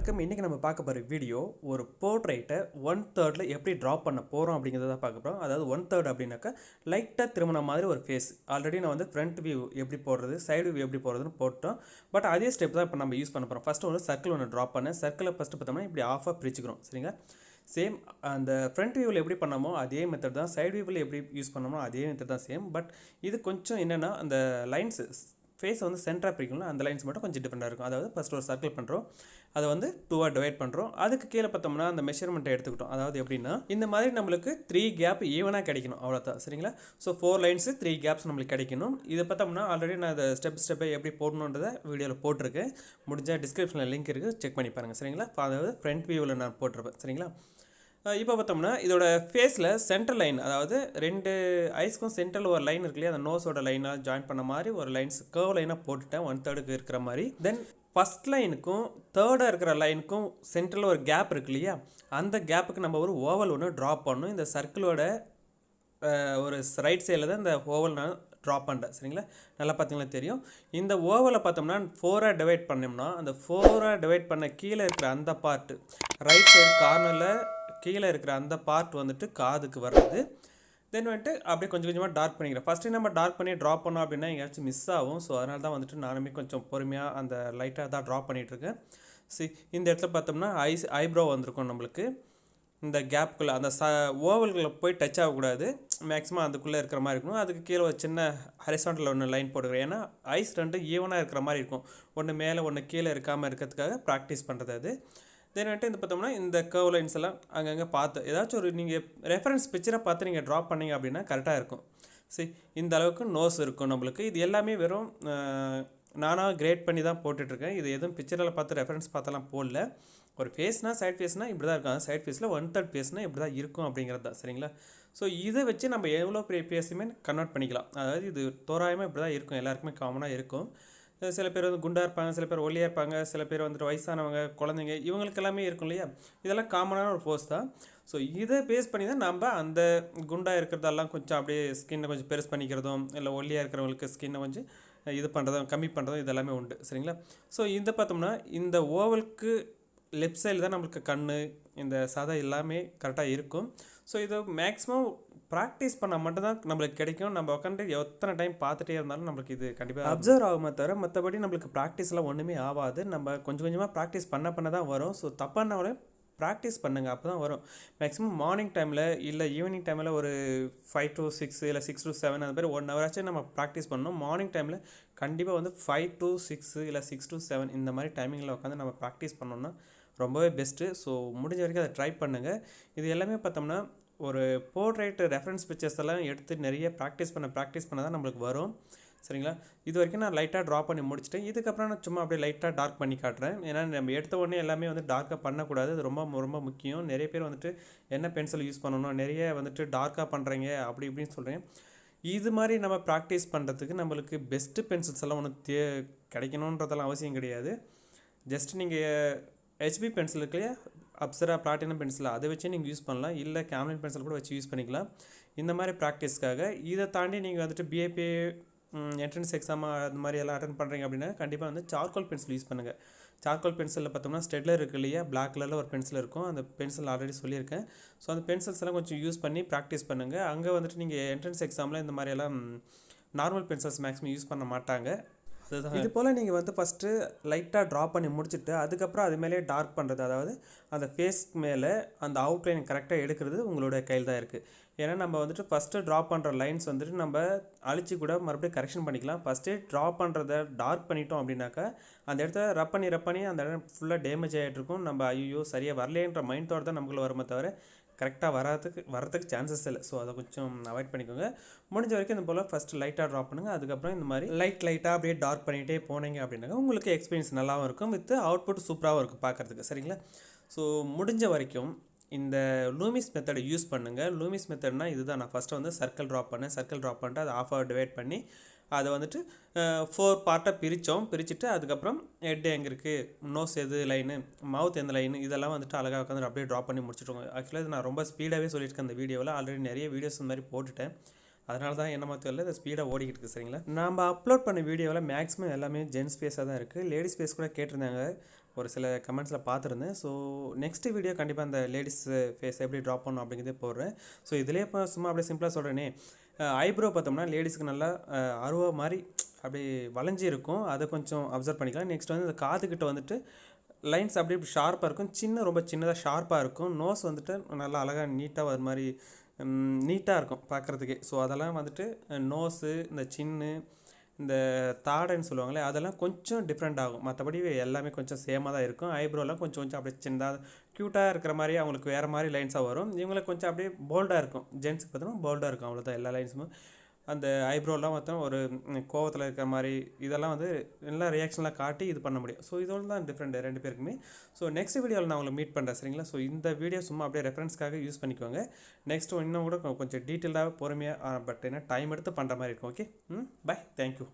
வணக்கம். இன்றைக்கி நம்ம பார்க்க போகிற வீடியோ ஒரு போர்ட்ரைட்டை 1/3 எப்படி ட்ரா பண்ண போகிறோம் அப்படிங்கிறத தான் பார்க்க போகிறோம். அதாவது 1/3 அப்படின்னாக்கா லைட்டாக திரும்பின மாதிரி ஒரு ஃபேஸ். ஆல்ரெடி நான் வந்து ஃப்ரண்ட் வியூ எப்படி போடுறது, சைடு வியூ எப்படி போடுறதுன்னு போட்டோம். பட் அதே ஸ்டெப் தான் இப்போ நம்ம யூஸ் பண்ண போகிறோம். ஃபஸ்ட்டு ஒரு சர்க்கிள் ஒன்று ட்ரா பண்ணேன். சர்க்கிளை ஃபஸ்ட்டு பார்த்தோம்னா இப்படி ஆஃபாக பிரிச்சுக்கிறோம். சரிங்களா? சேம் அந்த ஃப்ரண்ட் வியூவில் எப்படி பண்ணாமோ அதே மெத்தட் தான், சைடு வியூவில் எப்படி யூஸ் பண்ணோமோ அதே மெத்தட் தான் சேம். பட் இது கொஞ்சம் என்னென்னா அந்த லைன்ஸு ஃபேஸை வந்து சென்டராக பிரிக்கணும்னா அந்த லைன்ஸ் மட்டும் கொஞ்சம் டிஃப்ரெண்ட்டாக இருக்கும். அதாவது ஃபஸ்ட் ஒரு சர்க்கிள் பண்ணுறோம், அதை வந்து 2ஆக டிவைட் பண்ணுறோம். அதுக்கு கீழே பார்த்தோம்னா அந்த மெஷர்மெண்ட்டை எடுத்துக்கிட்டோம். அதாவது எப்படின்னா இந்த மாதிரி நம்மளுக்கு 3 கேப் ஈவனாக கிடைக்கணும், அவ்வளோதான். சரிங்களா? ஸோ 4 லைன்ஸு 3 கேப்ஸ் நம்மளுக்கு கிடைக்கணும். இதை பார்த்தோம்னா ஆல்ரெடி நான் அதை ஸ்டெப்பை எப்படி போடணுன்றதை வீடியோவில் போட்டிருக்கேன். முடிஞ்சால் டிஸ்கிரிப்ஷனில் லிங்க் இருக்குது, செக் பண்ணி பாருங்கள். சரிங்களா? அதாவது ஃப்ரண்ட் வியூவில் நான் போட்டிருப்பேன். சரிங்களா? இப்போ பார்த்தோம்னா இதோட ஃபேஸில் சென்டர் லைன், அதாவது 2 ஐஸ்க்கும் சென்டரில் ஒரு லைன் இருக்கு இல்லையா, அந்த நோஸோட லைனாக ஜாயின் பண்ண மாதிரி ஒரு லைன்ஸ் கர்வ் லைனாக போட்டுட்டேன் 1/3 இருக்கிற மாதிரி. தென் ஃபஸ்ட் லைனுக்கும் தேர்டாக இருக்கிற லைனுக்கும் சென்டரில் ஒரு கேப் இருக்கு இல்லையா, அந்த கேப்புக்கு நம்ம ஒரு ஓவல் ஒன்று ட்ரா பண்ணணும். இந்த சர்க்கிளோட ஒரு ரைட் சைடில் தான் இந்த ஓவல் நான் ட்ரா பண்ணுறேன். சரிங்களா? நல்லா பார்த்தீங்கன்னா தெரியும். இந்த ஓவலை பார்த்தோம்னா 4ஆக டிவைட் பண்ணோம்னா அந்த 4ஆக டிவைட் பண்ண கீழே இருக்கிற அந்த பார்ட்டு, ரைட் சைடு கார்னரில் கீழே இருக்கிற அந்த பார்ட் வந்துட்டு காதுக்கு வர்றது. தென் வந்துட்டு அப்படியே கொஞ்சம் கொஞ்சமாக டார்க் பண்ணிக்கிறேன். ஃபஸ்ட்டு நம்ம டார்க் பண்ணி ட்ரா பண்ணோம் அப்படின்னா எங்கேயாச்சும் மிஸ் ஆகும். ஸோ அதனால தான் வந்துட்டு நானுமே கொஞ்சம் பொறுமையாக அந்த லைட்டாக தான் ட்ரா பண்ணிகிட்ருக்கேன். இந்த இடத்துல பார்த்தோம்னா ஐப்ரோ வந்திருக்கும் நம்மளுக்கு. இந்த கேப்புக்குள்ளே அந்த ஓவல்குள்ளே போய் டச் ஆகக்கூடாது, மேக்ஸிமம் அதுக்குள்ளே இருக்கிற மாதிரி இருக்கணும். அதுக்கு கீழே ஒரு சின்ன ஹரிசாண்டலில் ஒன்று லைன் போட்டுக்கிறேன். ஏன்னா ஐஸ் 2 ஈவனாக இருக்கிற மாதிரி இருக்கும், ஒன்று மேலே ஒன்று கீழே இருக்காமல் இருக்கிறதுக்காக ப்ராக்டிஸ் பண்ணுறது அது. தென் வந்துட்டு இந்த பார்த்தோம்னா இந்த கர்வ் லைன்ஸ் எல்லாம் அங்கங்கே பார்த்து ஏதாச்சும் ஒரு நீங்கள் ரெஃபரன்ஸ் பிக்சரை பார்த்து நீங்கள் ட்ரா பண்ணிங்க அப்படின்னா கரெக்டாக இருக்கும். சரி, இந்த அளவுக்கு நோஸ் இருக்கும் நம்மளுக்கு. இது எல்லாமே வெறும் நானாக கிரேட் பண்ணி தான் போட்டுட்ருக்கேன். இது எதுவும் பிக்சரில் பார்த்து ரெஃபரன்ஸ் பார்த்தெல்லாம் போடல. ஒரு ஃபேஸ்னால் சைட் ஃபேஸ்னால் இப்படி தான் இருக்கும், சைட் ஃபேஸில் 1/3 ஃபேஸ்னால் இப்படி தான் இருக்கும் அப்படிங்கிறது தான். சரிங்களா? ஸோ இதை வச்சு நம்ம எவ்வளோ பெரிய ஃபேஸுமே கன்வெர்ட் பண்ணிக்கலாம். அதாவது இது தோராயமாக இப்படி தான் இருக்கும், எல்லாருக்குமே காமனாக இருக்கும். சில பேர் வந்து குண்டாக இருப்பாங்க, சில பேர் ஒல்லியாக இருப்பாங்க, சில பேர் வந்துட்டு வயசானவங்க, குழந்தைங்க, இவங்களுக்கு எல்லாமே இருக்கும் இல்லையா. இதெல்லாம் காமனான ஒரு போஸ் தான். ஸோ இதை பேஸ் பண்ணி தான் நம்ம அந்த குண்டாக இருக்கிறதெல்லாம் கொஞ்சம் அப்படியே ஸ்கின்னை கொஞ்சம் பெருசு பண்ணிக்கிறதும், இல்லை ஒல்லியாக இருக்கிறவங்களுக்கு ஸ்கின்னை கொஞ்சம் இது பண்ணுறதும் கம்மி பண்ணுறதும் இதெல்லாமே உண்டு. சரிங்களா? ஸோ இந்த பார்த்தோம்னா இந்த ஓவலுக்கு லெஃப்ட் சைடில் தான் நம்மளுக்கு கண், இந்த சதை எல்லாமே கரெக்டாக இருக்கும். ஸோ இதை மேக்ஸிமம் ப்ராக்டிஸ் பண்ணால் மட்டும்தான் நம்மளுக்கு கிடைக்கும். நம்ம உட்காந்து எத்தனை டைம் பார்த்துட்டே இருந்தாலும் நம்மளுக்கு இது கண்டிப்பாக அப்சர்வ் ஆகுமே தவிர மற்றபடி நம்மளுக்கு ப்ராக்டிஸ்லாம் ஒன்றுமே ஆகாது. நம்ம கொஞ்சம் கொஞ்சமாக ப்ராக்டிஸ் பண்ண தான் வரும். ஸோ தப்பானாலே ப்ராக்டிஸ் பண்ணுங்கள், அப்போ தான் வரும். மேக்ஸிமம் மார்னிங் டைமில் இல்லை ஈவினிங் டைமில் ஒரு 5 to 6 இல்லை 6 to 7 அந்த மாதிரி 1 hour ஆச்சும் நம்ம ப்ராக்டிஸ் பண்ணணும். மார்னிங் டைமில் கண்டிப்பாக வந்து 5 to 6 இல்லை 6 to 7 இந்த மாதிரி டைமிங்கில் உட்காந்து நம்ம ப்ராக்டிஸ் பண்ணோம்னா ரொம்பவே பெஸ்ட்டு. ஸோ முடிஞ்ச வரைக்கும் அதை ட்ரை பண்ணுங்கள். இது எல்லாமே பார்த்தோம்னா ஒரு போர்ட்ரைட் ரெஃபரன்ஸ் பிக்சர்ஸ் எல்லாம் எடுத்து நிறைய ப்ராக்டிஸ் பண்ண தான் நம்மளுக்கு வரும். சரிங்களா? இது வரைக்கும் நான் லைட்டாக ட்ரா பண்ணி முடிச்சிட்டேன். இதுக்கப்புறம் நான் சும்மா அப்படியே லைட்டாக டார்க் பண்ணி காட்டுறேன். ஏன்னா நம்ம எடுத்த உடனே எல்லாமே வந்து டார்க்காக பண்ணக்கூடாது, அது ரொம்ப ரொம்ப முக்கியம். நிறைய பேர் வந்துட்டு என்ன பென்சில் யூஸ் பண்ணணும், நிறைய வந்துட்டு டார்க்காக பண்ணுறீங்க அப்படி இப்படின்னு சொல்கிறேன். இது மாதிரி நம்ம ப்ராக்டிஸ் பண்ணுறதுக்கு நம்மளுக்கு பெஸ்ட்டு பென்சில்ஸ் எல்லாம் ஒன்று கிடைக்கணுன்றதெல்லாம் அவசியம் கிடையாது. ஜஸ்ட் நீங்கள் HB பென்சில் இருக்கு இல்லையா, அப்சரா பிளாட்டினம் பென்சில், அதை வச்சு நீங்கள் யூஸ் பண்ணலாம். இல்லை கேம்லின் பென்சில் கூட வச்சு யூஸ் பண்ணிக்கலாம் இந்த மாதிரி ப்ராக்டிஸ்க்காக. இதை தாண்டி நீங்கள் வந்துட்டு BAP என்ட்ரன்ஸ் எக்ஸாம் அது மாதிரி எல்லாம் அட்டன் பண்ணுறீங்க அப்படின்னா கண்டிப்பாக வந்து சார்கோல் பென்சில் யூஸ் பண்ணுங்கள். சார்கோல் பென்சிலில் பார்த்தோம்னா ஸ்டெட்லர் இருக்குது இல்லையா, பிளாக் கலரில் ஒரு பென்சில் இருக்கும். அந்த பென்சில் ஆல்ரெடி சொல்லியிருக்கேன். ஸோ அந்த பென்சில்ஸ் எல்லாம் கொஞ்சம் யூஸ் பண்ணி ப்ராக்டிஸ் பண்ணுங்கள். அங்கே வந்துட்டு நீங்கள் என்ட்ரன்ஸ் எக்ஸாமில் இந்த மாதிரியெல்லாம் நார்மல் பென்சில்ஸ் மேக்ஸிமம் யூஸ் பண்ண மாட்டாங்க. இது போல் நீங்கள் வந்து ஃபஸ்ட்டு லைட்டாக ட்ரா பண்ணி முடிச்சுட்டு அதுக்கப்புறம் அது மேலே டார்க் பண்ணுறது, அதாவது அந்த ஃபேஸ்க்கு மேலே அந்த அவுட்லைன் கரெக்டாக எடுக்கிறது உங்களோட கையில் தான் இருக்குது. ஏன்னா நம்ம வந்துட்டு ஃபஸ்ட்டு ட்ரா பண்ணுற லைன்ஸ் வந்துட்டு நம்ம அழிச்சு கூட மறுபடியும் கரெக்ஷன் பண்ணிக்கலாம். ஃபஸ்ட்டே ட்ரா பண்ணுறத டார்க் பண்ணிட்டோம் அப்படின்னாக்கா அந்த இடத்த ரப் பண்ணி அந்த இடம் ஃபுல்லாக டேமேஜ் ஆகிட்டு இருக்கும். நம்ம ஐயோ சரியாக வரலேன்ற மைண்டோடு தான் நமக்குள்ளே வருமே தவிர கரெக்டாக வரதுக்கு சான்சஸ் இல்லை. ஸோ அதை கொஞ்சம் அவாய்ட் பண்ணிக்கோங்க. முடிஞ்ச வரைக்கும் இந்த போல் ஃபஸ்ட்டு லைட்டாக ட்ரா பண்ணுங்கள். அதுக்கப்புறம் இந்த மாதிரி லைட்டாக அப்படியே டார்க் பண்ணிகிட்டே போனீங்க அப்படின்னாக்கா உங்களுக்கு எக்ஸ்பீரியன்ஸ் நல்லாவும் இருக்கும், வித் அவுட்புட் சூப்பராகவும் இருக்கும் பார்க்குறதுக்கு. சரிங்களா? ஸோ முடிஞ்ச வரைக்கும் இந்த லூமிஸ் மெத்தடை யூஸ் பண்ணுங்கள். லூமிஸ் மெத்தட்னால் இதுதான். நான் ஃபஸ்ட்டு வந்து சர்க்கிள் ட்ரா பண்ணிட்டு அதை ஆஃபாக டிவைட் பண்ணி அதை வந்துட்டு 4 பார்ட்டாக பிரிச்சுட்டு அதுக்கப்புறம் ஹெட் எங்கே இருக்குது, நோஸ் எது லைனு, மவுத் எந்த லைனு, இதெல்லாம் வந்துட்டு அழகாக உட்காந்து அப்படியே ட்ரா பண்ணி முடிச்சுட்டோங்க. ஆக்சுவலாக இது நான் ரொம்ப ஸ்பீடாகவே சொல்லியிருக்கேன் இந்த வீடியோவில். ஆல்ரெடி நிறைய வீடியோஸ் இந்த மாதிரி போட்டுட்டேன், அதனால தான் என்ன தெரியல இது ஸ்பீடாக ஓடிக்கிட்டு இருக்குது. சரிங்களா? நம்ம அப்லோட் பண்ண வீடியோவில் மேக்ஸிமம் எல்லாமே ஜென்ஸ் ஃபேஸாக தான் இருக்குது. லேடிஸ் ஃபேஸ் கூட கேட்டிருந்தாங்க, ஒரு சில கமெண்ட்ஸில் பார்த்துருந்தேன். ஸோ நெக்ஸ்ட் வீடியோ கண்டிப்பாக அந்த லேடிஸ் ஃபேஸ் எப்படி ட்ராப் பண்ணணும் அப்படிங்கிறதே போடுறேன். ஸோ இதிலே இப்போ சும்மா அப்படியே சிம்பிளாக சொல்கிறேனே, ஐப்ரோ பார்த்தோம்னா லேடிஸ்க்கு நல்லா அருவா மாதிரி அப்படி வளைஞ்சி இருக்கும். அதை கொஞ்சம் அப்சர்வ் பண்ணிக்கலாம். நெக்ஸ்ட் வந்து இந்த காதுகிட்ட வந்துட்டு லைன்ஸ் அப்படியே ஷார்ப்பாக இருக்கும். ரொம்ப சின்னதாக ஷார்ப்பாக இருக்கும். நோஸ் வந்துட்டு நல்லா அழகாக நீட்டாக அது மாதிரி நீட்டாக இருக்கும் பார்க்குறதுக்கே. ஸோ அதெல்லாம் வந்துட்டு நோஸு, இந்த சின்னு, இந்த தாடைன்னு சொல்லுவாங்களே, அதெல்லாம் கொஞ்சம் டிஃப்ரெண்ட் ஆகும். மற்றபடி எல்லாமே கொஞ்சம் சேமாக தான் இருக்கும். ஐப்ரோலாம் கொஞ்சம் கொஞ்சம் அப்படியே சின்னதாக க்யூட்டாக இருக்கிற மாதிரி அவங்களுக்கு வேறு மாதிரி லைன்ஸாக வரும். இவங்களுக்கு கொஞ்சம் அப்படியே போல்டாக இருக்கும். ஜென்ஸுக்கு பார்த்தோன்னா போல்டாக இருக்கும். அவ்வளோதான் எல்லா லைன்ஸும். அந்த ஐப்ரோலாம் பார்த்தோம் ஒரு கோவத்தில் இருக்கிற மாதிரி இதெல்லாம் வந்து எல்லா ரியாக்ஷன்லாம் காட்டி இது பண்ண முடியும். ஸோ இதோட தான் டிஃப்ரெண்ட் 2 பேருக்குமே. ஸோ நெக்ஸ்ட் வீடியோவில் நான் உங்களை மீட் பண்ணுறேன், சரிங்களா? ஸோ இந்த வீடியோ சும்மா அப்படியே ரெஃபரன்ஸ்க்காக யூஸ் பண்ணிக்கோங்க. நெக்ஸ்ட் இன்னும் கூட கொஞ்சம் டீட்டெயில்டாக பொறுமையாக பட் என்ன டைம் எடுத்து பண்ணுற மாதிரி இருக்கும். Okay, bye, thank you.